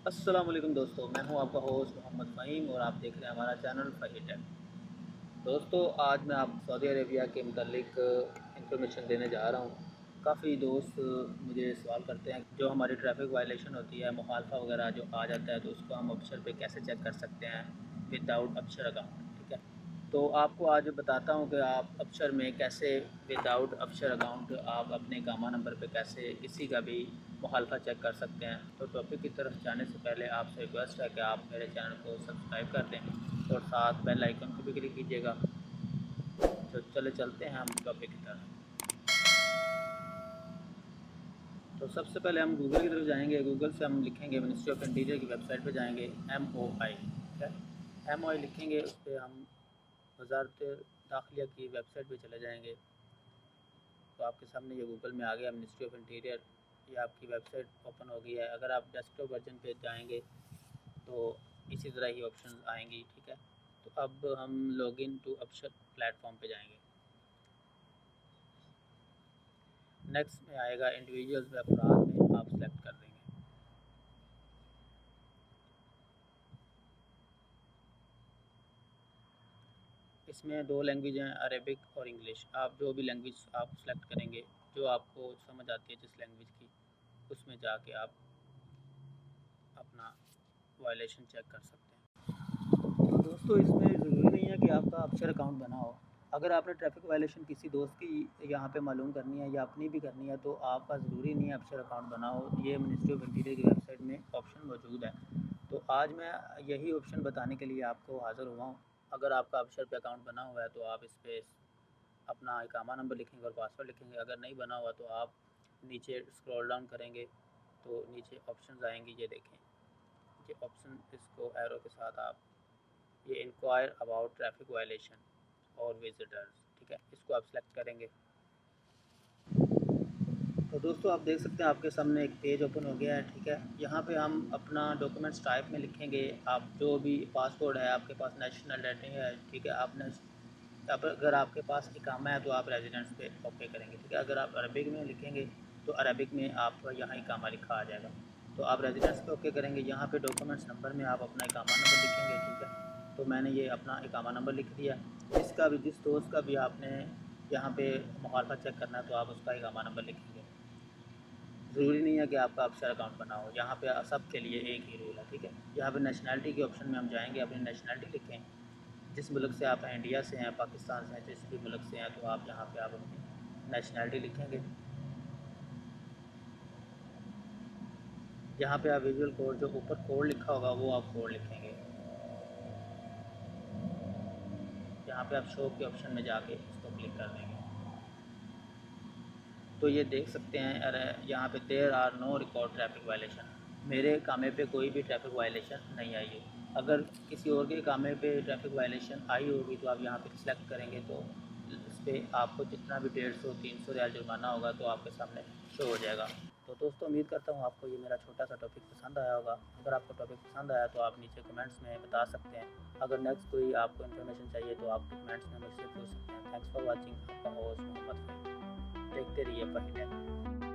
अस्सलाम वालेकुम दोस्तों, मैं हूं आपका होस्ट मोहम्मद फ़हीम और आप देख रहे हैं हमारा चैनल फ़ही टेक। दोस्तों, आज मैं आप सऊदी अरेबिया के मुतालिक इंफॉर्मेशन देने जा रहा हूं। काफ़ी दोस्त मुझे सवाल करते हैं जो हमारी ट्रैफिक वायलेशन होती है, मुखालफा वगैरह जो आ जाता है, तो उसको हम अबशर पे कैसे चेक कर सकते हैं विदाउट अबशर अकाउंट। ठीक है, तो आपको आज बताता हूं कि आप अबशर में कैसे विदाउट अबशर अकाउंट आप अपने कामा नंबर पे कैसे किसी का भी मुखालफा चेक कर सकते हैं। तो टॉपिक की तरफ जाने से पहले आपसे रिक्वेस्ट है कि आप मेरे चैनल को सब्सक्राइब कर दें और साथ बेल आइकन को भी क्लिक कीजिएगा। तो चले चलते हैं हम टॉपिक की तरफ। तो सबसे पहले हम गूगल की तरफ जाएंगे। गूगल से हम लिखेंगे मिनिस्ट्री ऑफ इंटीरियर की वेबसाइट पे जाएंगे, MOI। ठीक है, MOI लिखेंगे, उस पर हम वजारत दाखिला की वेबसाइट पे चले जाएंगे। तो आपके सामने ये गूगल में आ गया मिनिस्ट्री ऑफ इंटीरियर, ये आपकी वेबसाइट ओपन हो गई है। अगर आप डेस्कटॉप वर्जन पे जाएंगे तो इसी तरह ही ऑप्शन आएंगी। ठीक है, तो अब हम लॉगिन टू अबशर प्लेटफॉर्म पे जाएंगे। नेक्स्ट में आएगा इंडिविजुअल्स व अफराद, में आप सेलेक्ट कर देंगे। इसमें दो लैंग्वेज हैं, अरेबिक और इंग्लिश। आप जो भी लैंग्वेज आप सेलेक्ट करेंगे, जो आपको समझ आती है जिस लैंग्वेज की, उसमें जाके आप अपना वायलेशन चेक कर सकते हैं। तो दोस्तों, इसमें ज़रूरी नहीं है कि आपका अबशर अकाउंट बना हो। अगर आपने ट्रैफिक वायलेशन किसी दोस्त की यहाँ पे मालूम करनी है या अपनी भी करनी है, तो आपका ज़रूरी नहीं है अबशर अकाउंट बना हो। ये मिनिस्ट्री ऑफ इंटीरियर की वेबसाइट में ऑप्शन मौजूद है। तो आज मैं यही ऑप्शन बताने के लिए आपको हाज़िर हुआ हूँ। अगर आपका अबशर पे अकाउंट बना हुआ है तो आप इस पर अपना इकामा नंबर लिखेंगे और पासवर्ड लिखेंगे। अगर नहीं बना हुआ तो आप नीचे स्क्रॉल डाउन करेंगे तो नीचे ऑप्शंस आएंगी, ये देखें, ये ऑप्शन, इसको एरो के साथ आप ये इंक्वायर अबाउट ट्रैफिक वायलेशन और विजिटर्स, ठीक है, इसको आप सेलेक्ट करेंगे। तो दोस्तों, आप देख सकते हैं आपके सामने एक पेज ओपन हो गया है। ठीक है, यहाँ पे हम अपना डॉक्यूमेंट्स टाइप में लिखेंगे। आप जो भी पासपोर्ट है, आपके पास नेशनल आइडेंटिटी है, ठीक है, आपने अगर आपके पास इकामा है तो आप रेजिडेंस पे ओके करेंगे। ठीक है, अगर आप अरबिक में लिखेंगे तो अरबिक में आप यहाँ इकामा लिखा आ जाएगा, तो आप रेजिडेंस पे ओके करेंगे। यहाँ पे डॉक्यूमेंट्स नंबर में आप अपना इकामा नंबर लिखेंगे। ठीक है, तो मैंने ये अपना इकामा नंबर लिख दिया। जिसका भी, जिस दोस्त का भी आपने यहाँ पे मुखालफत चेक करना है तो आप उसका इकामा नंबर लिखेंगे। ज़रूरी नहीं है कि आपका अबशर अकाउंट बना हो, यहाँ पे सब के लिए एक ही रूल है। ठीक है, यहाँ पे नेशनैलिटी के ऑप्शन में हम जाएंगे, अपनी नेशनैलिटी लिखें। जिस मुल्क से आप हैं, इंडिया से हैं, पाकिस्तान से हैं, जिस भी मुल्क से हैं, तो आप यहाँ पे आप अपनी नेशनैलिटी लिखेंगे। यहाँ पे आप विजुअल कोड, जो ऊपर कोड लिखा होगा वो आप कोड लिखेंगे। यहाँ पे आप शो के ऑप्शन में जाके इसको क्लिक कर देंगे। तो ये देख सकते हैं, अरे यहाँ पे there are no record traffic violation, मेरे कामे पे कोई भी ट्रैफिक वायलेशन नहीं आई है। अगर किसी और के कामे पे ट्रैफिक वायलेशन आई होगी तो आप यहाँ पे सिलेक्ट करेंगे, तो इस पर आपको जितना भी 150-300 रियाल जुर्माना होगा तो आपके सामने शो हो जाएगा। तो दोस्तों, उम्मीद करता हूँ आपको ये मेरा छोटा सा टॉपिक पसंद आया होगा। अगर आपको टॉपिक पसंद आया तो आप नीचे कमेंट्स में बता सकते हैं। अगर नेक्स्ट कोई आपको इन्फॉर्मेशन चाहिए तो आप कमेंट्स में मुझसे पूछ सकते हैं। थैंक्स फॉर वॉचिंग, आपका होस्ट मोहम्मद फहीम। देखते रहिए फ़ही टेक।